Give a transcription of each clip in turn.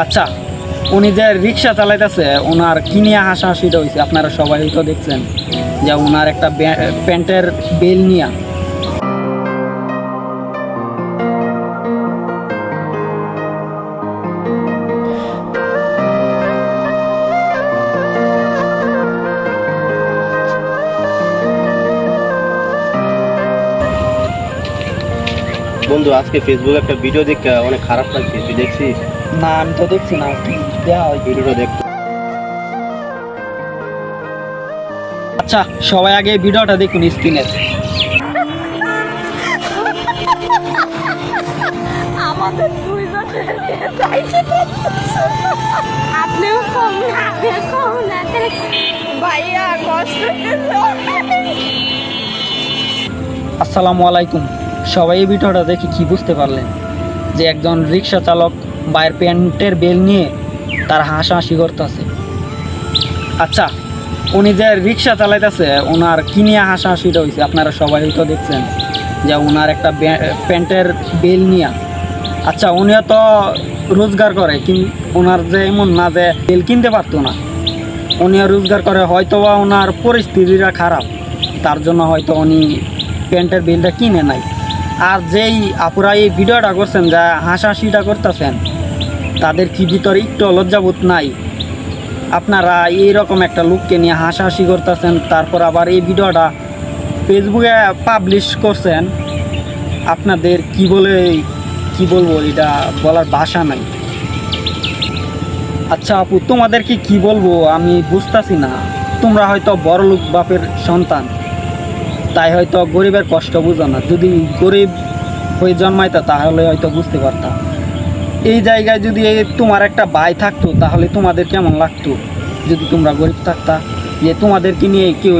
আচ্ছা, উনি যে রিক্সা চালাইতেছে ওনার কি নিয়ে হাসাহাসিটা হয়েছে আপনারা সবাই তো দেখছেন যে ওনার একটা প্যান্টের বেল নিয়ে। বন্ধু, আজকে ফেসবুকে একটা ভিডিও দেখে অনেক খারাপ লাগছে, তুই দেখছিস? না, আমি তো দেখছি না, কি দেওয়া হয় ভিডিওটা দেখ। আচ্ছা, সবাই আগে ভিডিওটা দেখুন স্ক্রিনের। আমাদের দুইজনের আপনিও কম না, আমিও কম না, ভাইয়া কষ্ট আসসালামু আলাইকুম। সবাই এই ভিডিওটা দেখে কি বুঝতে পারলেন যে একজন রিক্সা চালক বাইরের প্যান্টের বেল নিয়ে তার হাসাহাসি করতেছে। আচ্ছা, উনি যে রিক্সা চালাইতেছে ওনার কি নিয়ে হাসাহাসিটা হয়েছে আপনারা সবাই তো দেখছেন যে ওনার একটা প্যান্টের বেল নিয়ে। আচ্ছা, উনিও তো রোজগার করে, কিন্তু ওনার যে এমন না যে বেল কিনতে পারতো না, উনিও রোজগার করে, হয়তো বা ওনার পরিস্থিতিটা খারাপ, তার জন্য হয়তো উনি প্যান্টের বেলটা কিনে নাই। আর যেই আপুরা এই ভিডিওটা করছেন যা হাসাহাসিটা করতেছেন, তাদের কি ভিতরে একটু লজ্জাবোধ নাই? আপনারা এইরকম একটা লোককে নিয়ে হাসাহাসি করতেছেন, তারপর আবার এই ভিডিওটা ফেসবুকে পাবলিশ করছেন। আপনাদের কি বলবো, এটা বলার ভাষা নাই। আচ্ছা আপু, তোমাদেরকে কি বলবো আমি বুঝতেছি না। তোমরা হয়তো বড় লোক বাপের সন্তান, তাই হয়তো গরিবের কষ্ট বুঝো না। যদি গরিব হয়ে জন্মাইতা তাহলে হয়তো বুঝতে পারতাম। এই জায়গায় যদি তোমার একটা ভাই থাকতো তাহলে তোমাদের কেমন লাগতো যদি তোমরা গরিব থাকতা, যে তোমাদেরকে নিয়ে কেউ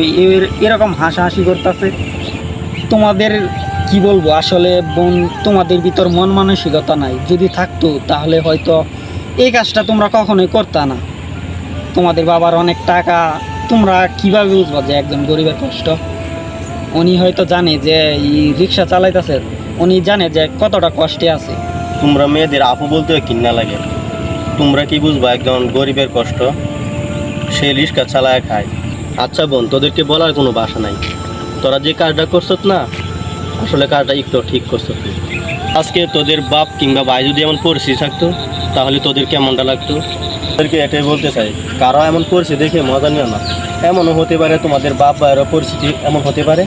এরকম হাসাহাসি করতেছে। তোমাদের কি বলবো, আসলে বোন, তোমাদের ভিতর মন মানসিকতা নাই। যদি থাকতো তাহলে হয়তো এই কাজটা তোমরা কখনোই করতা না। তোমাদের বাবার অনেক টাকা, তোমরা কিভাবে বুঝবো যে একজন গরিবের কষ্ট? উনি হয়তো জানে যে এই রিক্সা চালাইতেছে, উনি জানে যে কতটা কষ্টে আছে। তোমরা মেয়েদের আপু বলতে কিন্না লাগে, তোমরা কি বুঝবা একজন গরিবের কষ্ট? সে রিক্সা চালায় খায়। আচ্ছা বোন, তোদেরকে বলার কোনো ভাষা নাই। তোরা যে কাজটা করছত না, আসলে কাজটা একটু ঠিক করছত না। আজকে তোদের বাপ কিংবা ভাই যদি এমন পরিস্থিতি থাকতো তাহলে তোদের কেমনটা লাগতো? তোদেরকে এটাই বলতে চাই, কারো এমন পরিস্থিতি দেখে মজা নিও না। এমনও হতে পারে তোমাদের বাপ ভাইয়েরও পরিস্থিতি এমন হতে পারে।